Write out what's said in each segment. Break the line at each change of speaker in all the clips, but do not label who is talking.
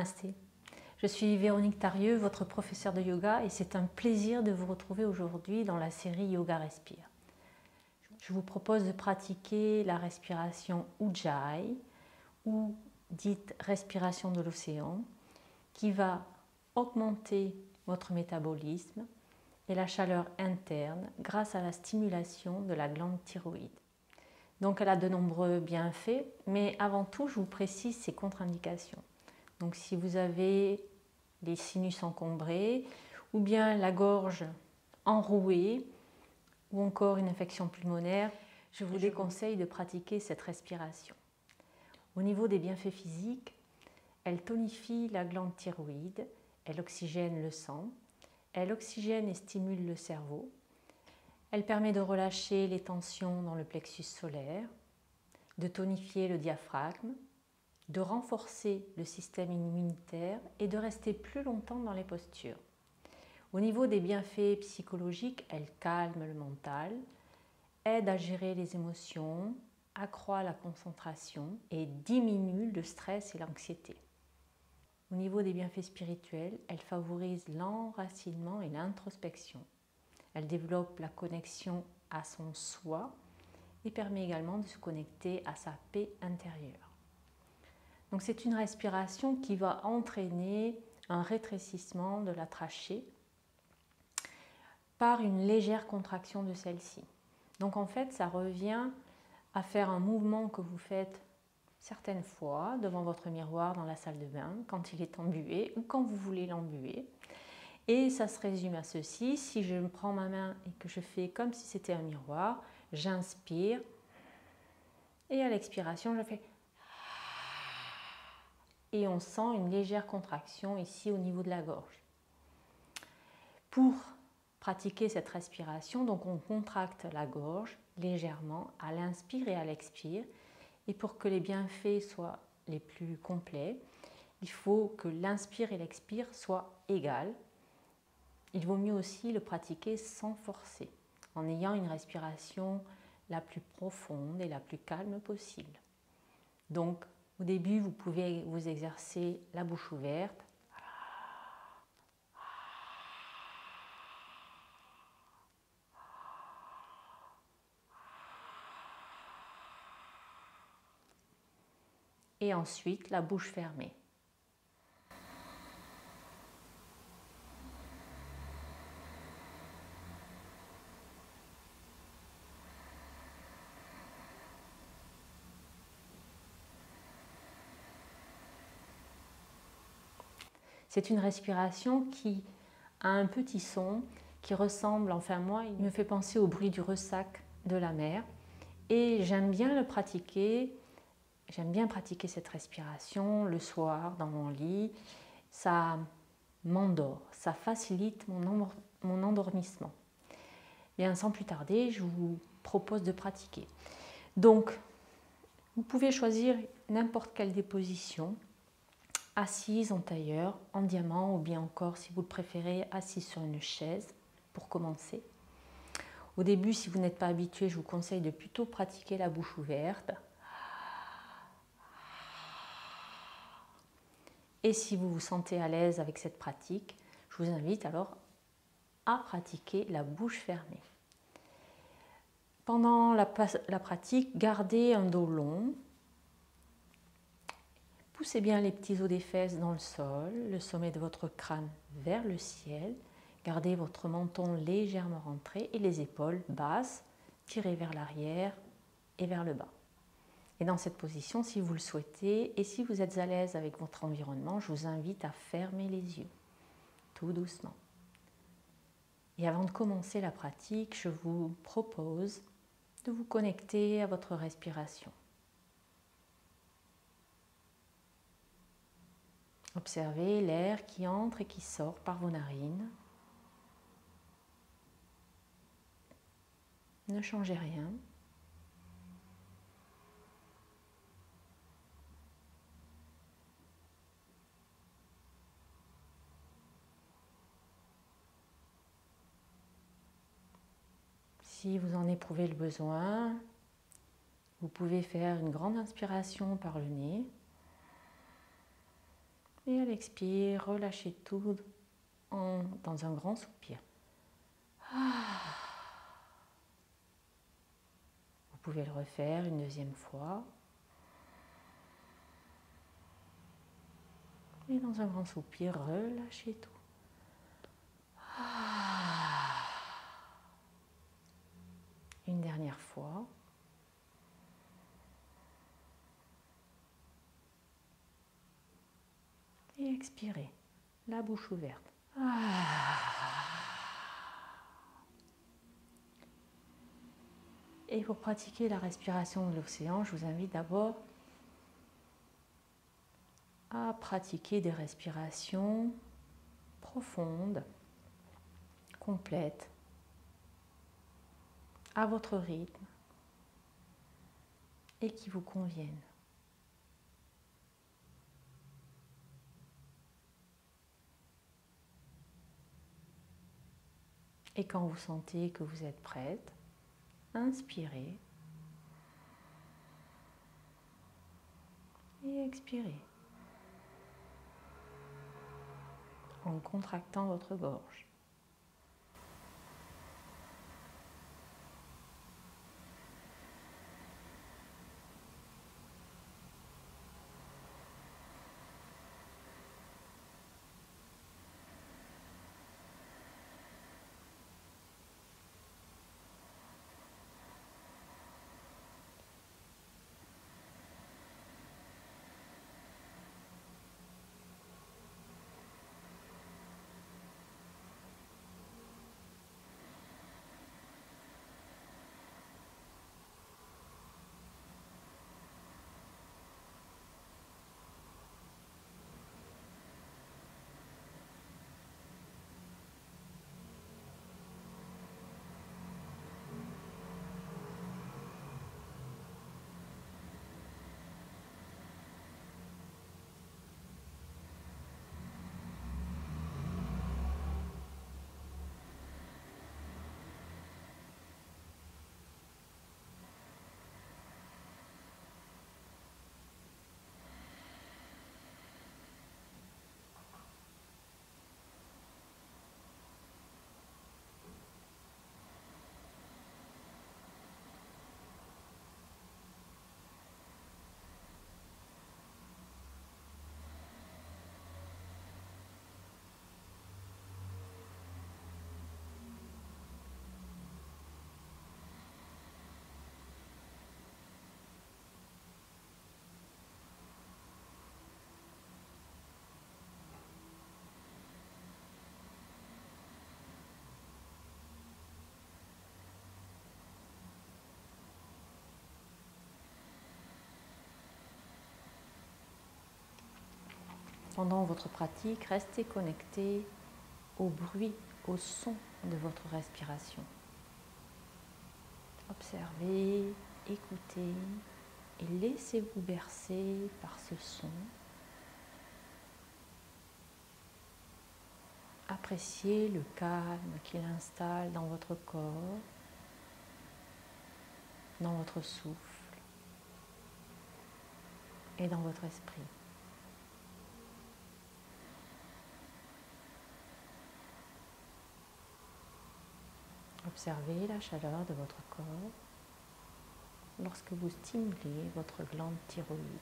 Namasté. Je suis Véronique Tarieux, votre professeure de yoga, et c'est un plaisir de vous retrouver aujourd'hui dans la série Yoga Respire. Je vous propose de pratiquer la respiration Ujjayi, ou dite respiration de l'océan, qui va augmenter votre métabolisme et la chaleur interne grâce à la stimulation de la glande thyroïde. Donc elle a de nombreux bienfaits, mais avant tout, je vous précise ses contre-indications. Donc si vous avez les sinus encombrés, ou bien la gorge enrouée, ou encore une infection pulmonaire, je vous déconseille de pratiquer cette respiration. Au niveau des bienfaits physiques, elle tonifie la glande thyroïde, elle oxygène le sang, elle oxygène et stimule le cerveau, elle permet de relâcher les tensions dans le plexus solaire, de tonifier le diaphragme, de renforcer le système immunitaire et de rester plus longtemps dans les postures. Au niveau des bienfaits psychologiques, elle calme le mental, aide à gérer les émotions, accroît la concentration et diminue le stress et l'anxiété. Au niveau des bienfaits spirituels, elle favorise l'enracinement et l'introspection. Elle développe la connexion à son soi et permet également de se connecter à sa paix intérieure. Donc c'est une respiration qui va entraîner un rétrécissement de la trachée par une légère contraction de celle-ci. Donc en fait, ça revient à faire un mouvement que vous faites certaines fois devant votre miroir dans la salle de bain, quand il est embué ou quand vous voulez l'embuer. Et ça se résume à ceci: si je prends ma main et que je fais comme si c'était un miroir, j'inspire et à l'expiration, je fais et on sent une légère contraction ici au niveau de la gorge. Pour pratiquer cette respiration, donc on contracte la gorge légèrement à l'inspire et à l'expire. Et pour que les bienfaits soient les plus complets, il faut que l'inspire et l'expire soient égales. Il vaut mieux aussi le pratiquer sans forcer, en ayant une respiration la plus profonde et la plus calme possible. Donc, au début, vous pouvez vous exercer la bouche ouverte. Et ensuite, la bouche fermée. C'est une respiration qui a un petit son qui ressemble, enfin moi, il me fait penser au bruit du ressac de la mer. Et j'aime bien le pratiquer, j'aime bien pratiquer cette respiration le soir dans mon lit. Ça m'endort, ça facilite mon endormissement. Bien, sans plus tarder, je vous propose de pratiquer. Donc, vous pouvez choisir n'importe quelle des positions, assise en tailleur, en diamant, ou bien encore, si vous le préférez, assise sur une chaise pour commencer. Au début, si vous n'êtes pas habitué, je vous conseille de plutôt pratiquer la bouche ouverte. Et si vous vous sentez à l'aise avec cette pratique, je vous invite alors à pratiquer la bouche fermée. Pendant la pratique, gardez un dos long. Poussez bien les petits os des fesses dans le sol, le sommet de votre crâne vers le ciel. Gardez votre menton légèrement rentré et les épaules basses, tirées vers l'arrière et vers le bas. Et dans cette position, si vous le souhaitez et si vous êtes à l'aise avec votre environnement, je vous invite à fermer les yeux, tout doucement. Et avant de commencer la pratique, je vous propose de vous connecter à votre respiration. Observez l'air qui entre et qui sort par vos narines. Ne changez rien. Si vous en éprouvez le besoin, vous pouvez faire une grande inspiration par le nez. Et à l'expire, relâchez tout dans un grand soupir. Vous pouvez le refaire une deuxième fois. Et dans un grand soupir, relâchez tout. Une dernière fois. Et expirez, la bouche ouverte. Et pour pratiquer la respiration de l'océan, je vous invite d'abord à pratiquer des respirations profondes, complètes, à votre rythme et qui vous conviennent. Et quand vous sentez que vous êtes prête, inspirez et expirez en contractant votre gorge. Pendant votre pratique, restez connecté au bruit, au son de votre respiration. Observez, écoutez et laissez-vous bercer par ce son. Appréciez le calme qu'il installe dans votre corps, dans votre souffle et dans votre esprit. Observez la chaleur de votre corps lorsque vous stimulez votre glande thyroïde.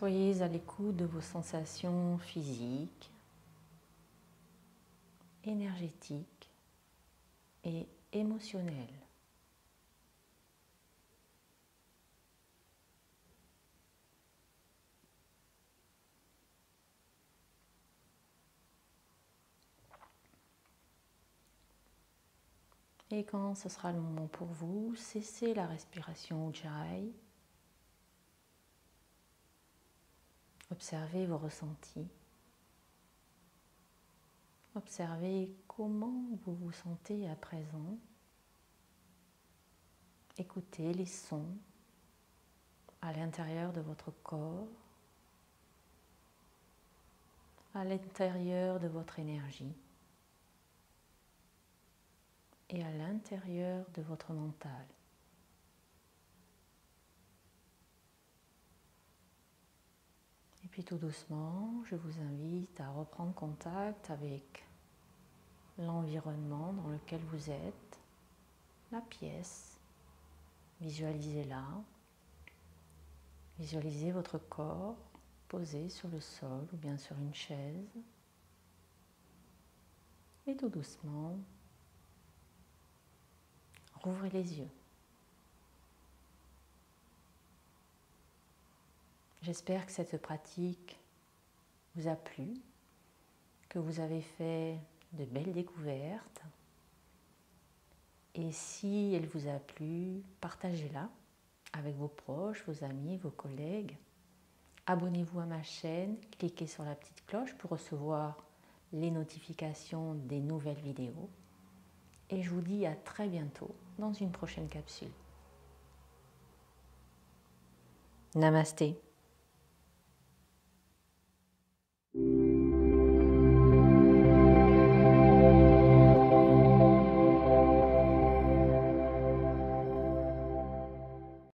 Soyez à l'écoute de vos sensations physiques, énergétiques et émotionnelles. Et quand ce sera le moment pour vous, cessez la respiration Ujjayi. Observez vos ressentis. Observez comment vous vous sentez à présent. Écoutez les sons à l'intérieur de votre corps, à l'intérieur de votre énergie et à l'intérieur de votre mental. Et puis tout doucement, je vous invite à reprendre contact avec l'environnement dans lequel vous êtes, la pièce. Visualisez-la. Visualisez votre corps posé sur le sol ou bien sur une chaise. Et tout doucement, rouvrez les yeux. J'espère que cette pratique vous a plu, que vous avez fait de belles découvertes. Et si elle vous a plu, partagez-la avec vos proches, vos amis, vos collègues. Abonnez-vous à ma chaîne, cliquez sur la petite cloche pour recevoir les notifications des nouvelles vidéos. Et je vous dis à très bientôt dans une prochaine capsule. Namasté.